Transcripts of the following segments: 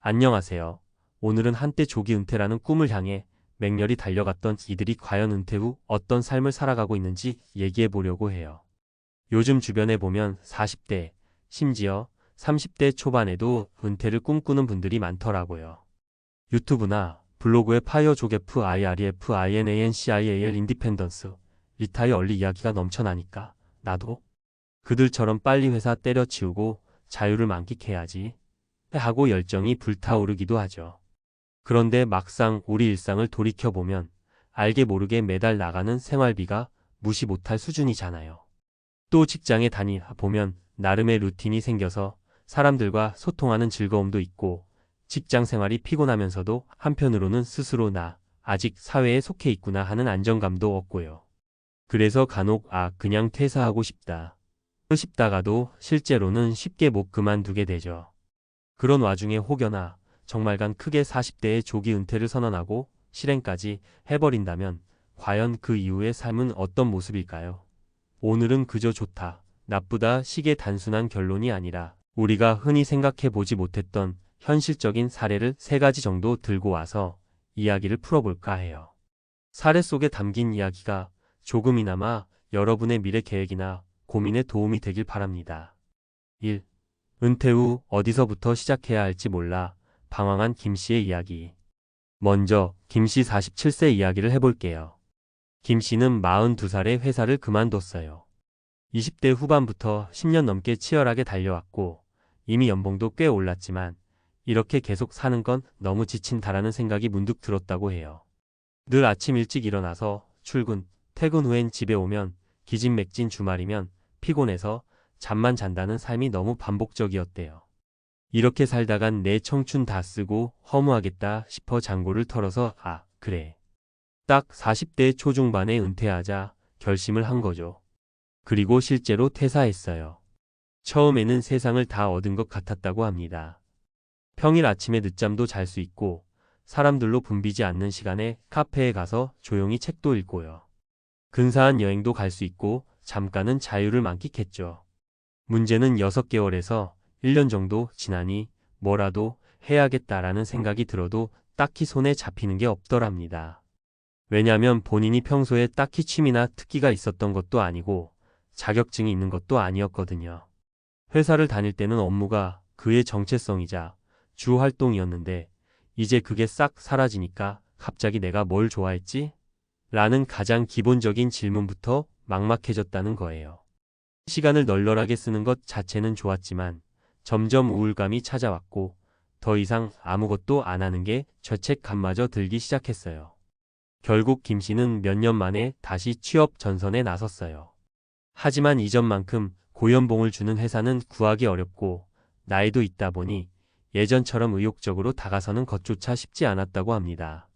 안녕하세요. 오늘은 한때 조기 은퇴라는 꿈을 향해 맹렬히 달려갔던 이들이 과연 은퇴 후 어떤 삶을 살아가고 있는지 얘기해 보려고 해요. 요즘 주변에 보면 40대, 심지어 30대 초반에도 은퇴를 꿈꾸는 분들이 많더라고요. 유튜브나 블로그에 파이어 조개프 IREF INANCIAL 인디펜던스 리타이어 얼리 이야기가 넘쳐나니까 나도 그들처럼 빨리 회사 때려치우고 자유를 만끽해야지 하고 열정이 불타오르기도 하죠. 그런데 막상 우리 일상을 돌이켜보면 알게 모르게 매달 나가는 생활비가 무시 못할 수준이잖아요. 또 직장에 다니보면 나름의 루틴이 생겨서 사람들과 소통하는 즐거움도 있고 직장 생활이 피곤하면서도 한편으로는 스스로 나 아직 사회에 속해 있구나 하는 안정감도 얻고요. 그래서 간혹 그냥 퇴사하고 싶다가도 실제로는 쉽게 못 그만두게 되죠. 그런 와중에 혹여나 정말간 크게 40대의 조기 은퇴를 선언하고 실행까지 해버린다면 과연 그 이후의 삶은 어떤 모습일까요? 오늘은 그저 좋다, 나쁘다 식의 단순한 결론이 아니라 우리가 흔히 생각해 보지 못했던 현실적인 사례를 3가지 정도 들고 와서 이야기를 풀어볼까 해요. 사례 속에 담긴 이야기가 조금이나마 여러분의 미래 계획이나 고민에 도움이 되길 바랍니다. 1. 은퇴 후 어디서부터 시작해야 할지 몰라 방황한 김씨의 이야기. 먼저 김씨 47세 이야기를 해볼게요. 김씨는 42살에 회사를 그만뒀어요. 20대 후반부터 10년 넘게 치열하게 달려왔고 이미 연봉도 꽤 올랐지만 이렇게 계속 사는 건 너무 지친다라는 생각이 문득 들었다고 해요. 늘 아침 일찍 일어나서 출근, 퇴근 후엔 집에 오면 기진맥진 주말이면 피곤해서 잠만 잔다는 삶이 너무 반복적이었대요. 이렇게 살다간 내 청춘 다 쓰고 허무하겠다 싶어 잔고를 털어서 그래. 딱 40대 초중반에 은퇴하자 결심을 한 거죠. 그리고 실제로 퇴사했어요. 처음에는 세상을 다 얻은 것 같았다고 합니다. 평일 아침에 늦잠도 잘 수 있고 사람들로 붐비지 않는 시간에 카페에 가서 조용히 책도 읽고요. 근사한 여행도 갈 수 있고 잠깐은 자유를 만끽했죠. 문제는 6개월에서 1년 정도 지나니 뭐라도 해야겠다라는 생각이 들어도 딱히 손에 잡히는 게 없더랍니다. 왜냐면 본인이 평소에 딱히 취미나 특기가 있었던 것도 아니고 자격증이 있는 것도 아니었거든요. 회사를 다닐 때는 업무가 그의 정체성이자 주 활동이었는데 이제 그게 싹 사라지니까 갑자기 내가 뭘 좋아했지? 라는 가장 기본적인 질문부터 막막해졌다는 거예요. 시간을 널널하게 쓰는 것 자체는 좋았지만 점점 우울감이 찾아왔고 더 이상 아무것도 안 하는 게 죄책감마저 들기 시작했어요. 결국 김 씨는 몇 년 만에 다시 취업 전선에 나섰어요. 하지만 이전만큼 고연봉을 주는 회사는 구하기 어렵고 나이도 있다 보니 예전처럼 의욕적으로 다가서는 것조차 쉽지 않았다고 합니다.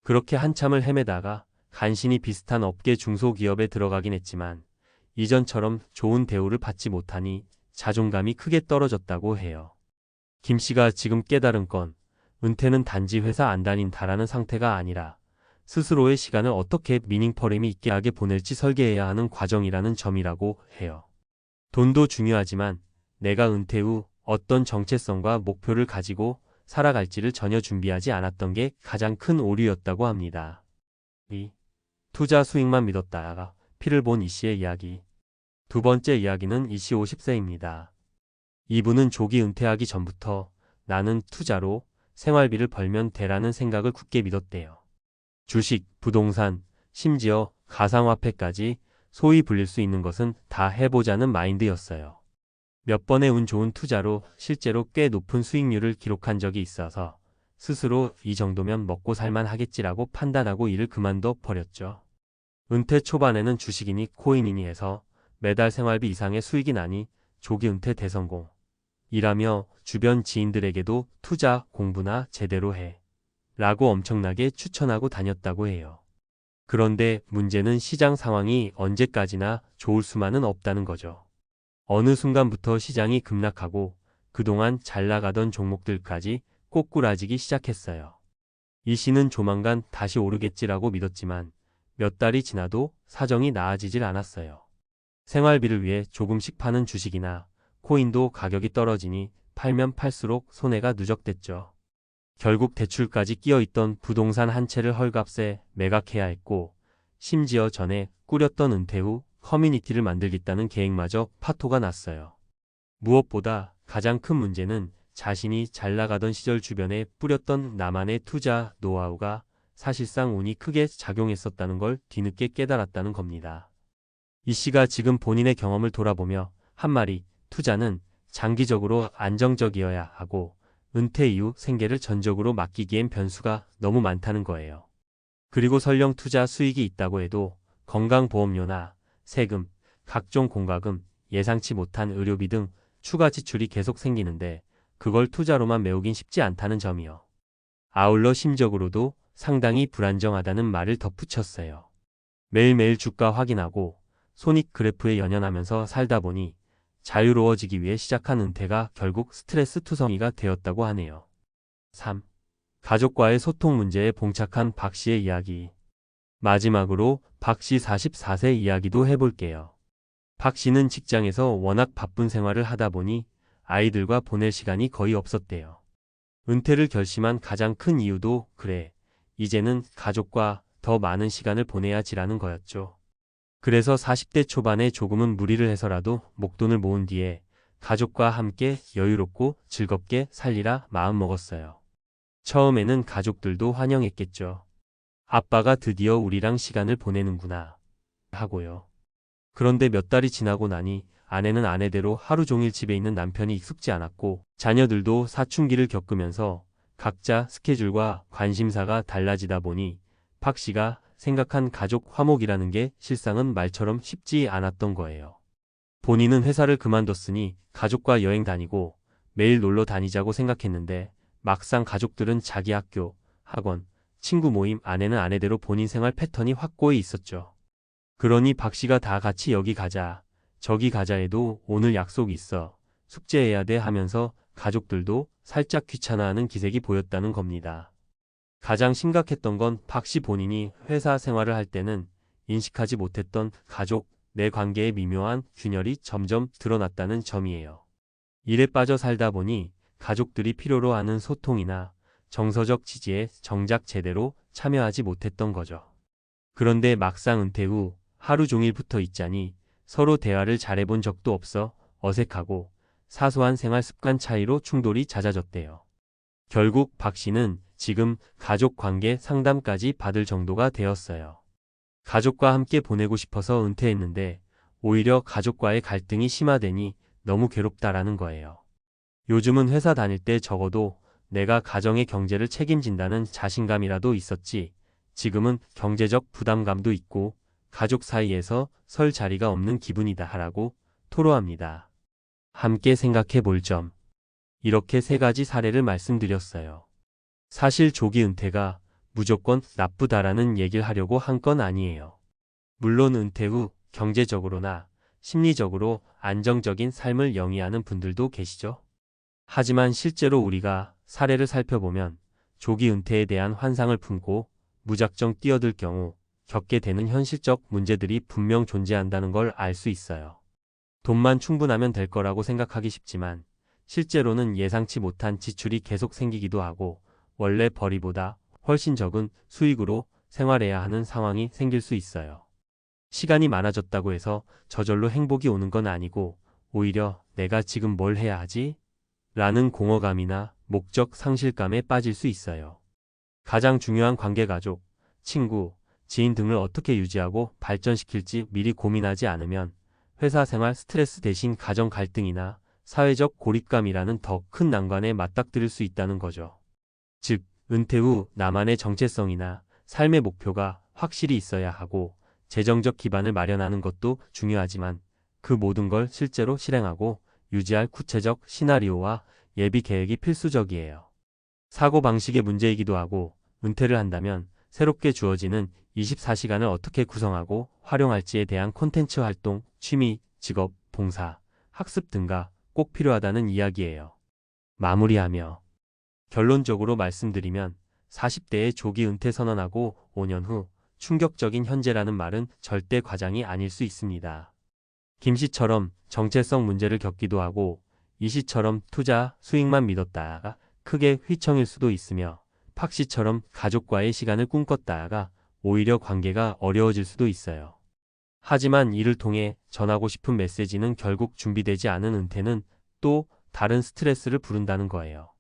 그렇게 한참을 헤매다가 간신히 비슷한 업계 중소기업에 들어가긴 했지만 이전처럼 좋은 대우를 받지 못하니 자존감이 크게 떨어졌다고 해요. 김 씨가 지금 깨달은 건 은퇴는 단지 회사 안 다닌다라는 상태가 아니라 스스로의 시간을 어떻게 미닝퍼레미 있게 하게 보낼지 설계해야 하는 과정이라는 점이라고 해요. 돈도 중요하지만 내가 은퇴 후 어떤 정체성과 목표를 가지고 살아갈지를 전혀 준비하지 않았던 게 가장 큰 오류였다고 합니다. 2. 투자 수익만 믿었다가 피를 본 이 씨의 이야기. 두 번째 이야기는 이 씨 50세입니다. 이분은 조기 은퇴하기 전부터 나는 투자로 생활비를 벌면 돼라는 생각을 굳게 믿었대요. 주식, 부동산, 심지어 가상화폐까지 소위 불릴 수 있는 것은 다 해보자는 마인드였어요. 몇 번의 운 좋은 투자로 실제로 꽤 높은 수익률을 기록한 적이 있어서 스스로 이 정도면 먹고 살만 하겠지라고 판단하고 일을 그만둬 버렸죠. 은퇴 초반에는 주식이니 코인이니 해서 매달 생활비 이상의 수익이 나니 조기 은퇴 대성공. 이라며 주변 지인들에게도 투자 공부나 제대로 해. 라고 엄청나게 추천하고 다녔다고 해요. 그런데 문제는 시장 상황이 언제까지나 좋을 수만은 없다는 거죠. 어느 순간부터 시장이 급락하고 그동안 잘 나가던 종목들까지 꼬꾸라지기 시작했어요. 이 씨는 조만간 다시 오르겠지라고 믿었지만 몇 달이 지나도 사정이 나아지질 않았어요. 생활비를 위해 조금씩 파는 주식이나 코인도 가격이 떨어지니 팔면 팔수록 손해가 누적됐죠. 결국 대출까지 끼어있던 부동산 한 채를 헐값에 매각해야 했고 심지어 전에 꾸렸던 은퇴 후 커뮤니티를 만들겠다는 계획마저 파토가 났어요. 무엇보다 가장 큰 문제는 자신이 잘 나가던 시절 주변에 뿌렸던 나만의 투자 노하우가 사실상 운이 크게 작용했었다는 걸 뒤늦게 깨달았다는 겁니다. 이 씨가 지금 본인의 경험을 돌아보며 한 말이 투자는 장기적으로 안정적이어야 하고 은퇴 이후 생계를 전적으로 맡기기엔 변수가 너무 많다는 거예요. 그리고 설령 투자 수익이 있다고 해도 건강보험료나 세금, 각종 공과금, 예상치 못한 의료비 등 추가 지출이 계속 생기는데 그걸 투자로만 메우긴 쉽지 않다는 점이요. 아울러 심적으로도 상당히 불안정하다는 말을 덧붙였어요. 매일매일 주가 확인하고 손익 그래프에 연연하면서 살다 보니 자유로워지기 위해 시작한 은퇴가 결국 스트레스 투성이가 되었다고 하네요. 3. 가족과의 소통 문제에 봉착한 박 씨의 이야기. 마지막으로 박 씨 44세 이야기도 해볼게요. 박 씨는 직장에서 워낙 바쁜 생활을 하다 보니 아이들과 보낼 시간이 거의 없었대요. 은퇴를 결심한 가장 큰 이유도 그래, 이제는 가족과 더 많은 시간을 보내야지라는 거였죠. 그래서 40대 초반에 조금은 무리를 해서라도 목돈을 모은 뒤에 가족과 함께 여유롭고 즐겁게 살리라 마음먹었어요. 처음에는 가족들도 환영했겠죠. 아빠가 드디어 우리랑 시간을 보내는구나 하고요. 그런데 몇 달이 지나고 나니 아내는 아내대로 하루 종일 집에 있는 남편이 익숙지 않았고 자녀들도 사춘기를 겪으면서 각자 스케줄과 관심사가 달라지다 보니 박 씨가 생각한 가족 화목이라는 게 실상은 말처럼 쉽지 않았던 거예요. 본인은 회사를 그만뒀으니 가족과 여행 다니고 매일 놀러 다니자고 생각했는데 막상 가족들은 자기 학교, 학원, 친구 모임, 아내는 아내대로 본인 생활 패턴이 확고히 있었죠. 그러니 박 씨가 다 같이 여기 가자, 저기 가자 해도 오늘 약속 있어, 숙제해야 돼 하면서 가족들도 살짝 귀찮아하는 기색이 보였다는 겁니다. 가장 심각했던 건 박 씨 본인이 회사 생활을 할 때는 인식하지 못했던 가족 내 관계의 미묘한 균열이 점점 드러났다는 점이에요. 일에 빠져 살다 보니 가족들이 필요로 하는 소통이나 정서적 지지에 정작 제대로 참여하지 못했던 거죠. 그런데 막상 은퇴 후 하루 종일 붙어 있자니 서로 대화를 잘해본 적도 없어 어색하고 사소한 생활 습관 차이로 충돌이 잦아졌대요. 결국 박 씨는 지금 가족 관계 상담까지 받을 정도가 되었어요. 가족과 함께 보내고 싶어서 은퇴했는데 오히려 가족과의 갈등이 심화되니 너무 괴롭다라는 거예요. 요즘은 회사 다닐 때 적어도 내가 가정의 경제를 책임진다는 자신감이라도 있었지, 지금은 경제적 부담감도 있고 가족 사이에서 설 자리가 없는 기분이다 하라고 토로합니다. 함께 생각해 볼 점. 이렇게 3가지 사례를 말씀드렸어요. 사실 조기 은퇴가 무조건 나쁘다라는 얘기를 하려고 한 건 아니에요. 물론 은퇴 후 경제적으로나 심리적으로 안정적인 삶을 영위하는 분들도 계시죠. 하지만 실제로 우리가 사례를 살펴보면 조기 은퇴에 대한 환상을 품고 무작정 뛰어들 경우 겪게 되는 현실적 문제들이 분명 존재한다는 걸 알 수 있어요. 돈만 충분하면 될 거라고 생각하기 쉽지만 실제로는 예상치 못한 지출이 계속 생기기도 하고 원래 벌이보다 훨씬 적은 수익으로 생활해야 하는 상황이 생길 수 있어요. 시간이 많아졌다고 해서 저절로 행복이 오는 건 아니고 오히려 내가 지금 뭘 해야 하지? 라는 공허감이나 목적 상실감에 빠질 수 있어요. 가장 중요한 관계 가족, 친구, 지인 등을 어떻게 유지하고 발전시킬지 미리 고민하지 않으면 회사 생활 스트레스 대신 가정 갈등이나 사회적 고립감이라는 더 큰 난관에 맞닥뜨릴 수 있다는 거죠. 즉, 은퇴 후 나만의 정체성이나 삶의 목표가 확실히 있어야 하고 재정적 기반을 마련하는 것도 중요하지만 그 모든 걸 실제로 실행하고 유지할 구체적 시나리오와 예비 계획이 필수적이에요. 사고방식의 문제이기도 하고 은퇴를 한다면 새롭게 주어지는 24시간을 어떻게 구성하고 활용할지에 대한 콘텐츠 활동, 취미, 직업, 봉사, 학습 등가 꼭 필요하다는 이야기예요. 마무리하며 결론적으로 말씀드리면 40대에 조기 은퇴 선언하고 5년 후 충격적인 현재라는 말은 절대 과장이 아닐 수 있습니다. 김 씨처럼 정체성 문제를 겪기도 하고 이 씨처럼 투자 수익만 믿었다가 크게 휘청일 수도 있으며 팍 씨처럼 가족과의 시간을 꿈꿨다가 오히려 관계가 어려워질 수도 있어요. 하지만 이를 통해 전하고 싶은 메시지는 결국 준비되지 않은 은퇴는 또 다른 스트레스를 부른다는 거예요.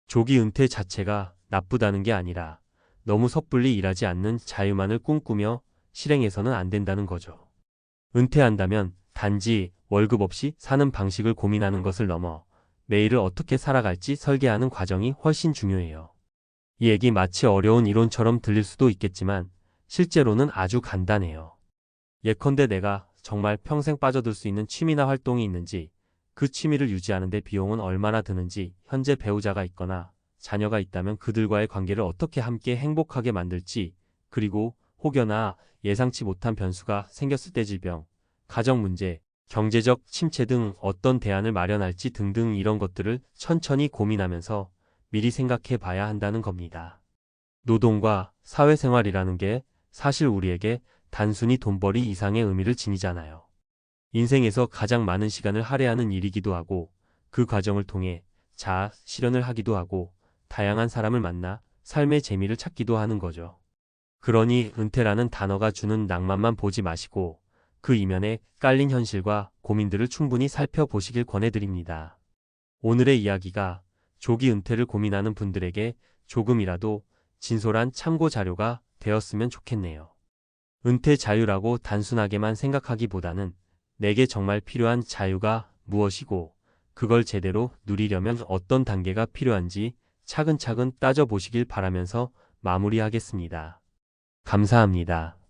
조기 은퇴 자체가 나쁘다는 게 아니라 너무 섣불리 일하지 않는 자유만을 꿈꾸며 실행해서는 안 된다는 거죠. 은퇴한다면 단지 월급 없이 사는 방식을 고민하는 것을 넘어 내일을 어떻게 살아갈지 설계하는 과정이 훨씬 중요해요. 이 얘기 마치 어려운 이론처럼 들릴 수도 있겠지만 실제로는 아주 간단해요. 예컨대 내가 정말 평생 빠져들 수 있는 취미나 활동이 있는지, 그 취미를 유지하는 데 비용은 얼마나 드는지, 현재 배우자가 있거나 자녀가 있다면 그들과의 관계를 어떻게 함께 행복하게 만들지, 그리고 혹여나 예상치 못한 변수가 생겼을 때 질병, 가정 문제, 경제적 침체 등 어떤 대안을 마련할지 등등 이런 것들을 천천히 고민하면서 미리 생각해 봐야 한다는 겁니다. 노동과 사회생활이라는 게 사실 우리에게 단순히 돈벌이 이상의 의미를 지니잖아요. 인생에서 가장 많은 시간을 할애하는 일이기도 하고 그 과정을 통해 자아 실현을 하기도 하고 다양한 사람을 만나 삶의 재미를 찾기도 하는 거죠. 그러니 은퇴라는 단어가 주는 낭만만 보지 마시고 그 이면에 깔린 현실과 고민들을 충분히 살펴보시길 권해드립니다. 오늘의 이야기가 조기 은퇴를 고민하는 분들에게 조금이라도 진솔한 참고 자료가 되었으면 좋겠네요. 은퇴 자유라고 단순하게만 생각하기보다는 내게 정말 필요한 자유가 무엇이고 그걸 제대로 누리려면 어떤 단계가 필요한지 차근차근 따져보시길 바라면서 마무리하겠습니다. 감사합니다.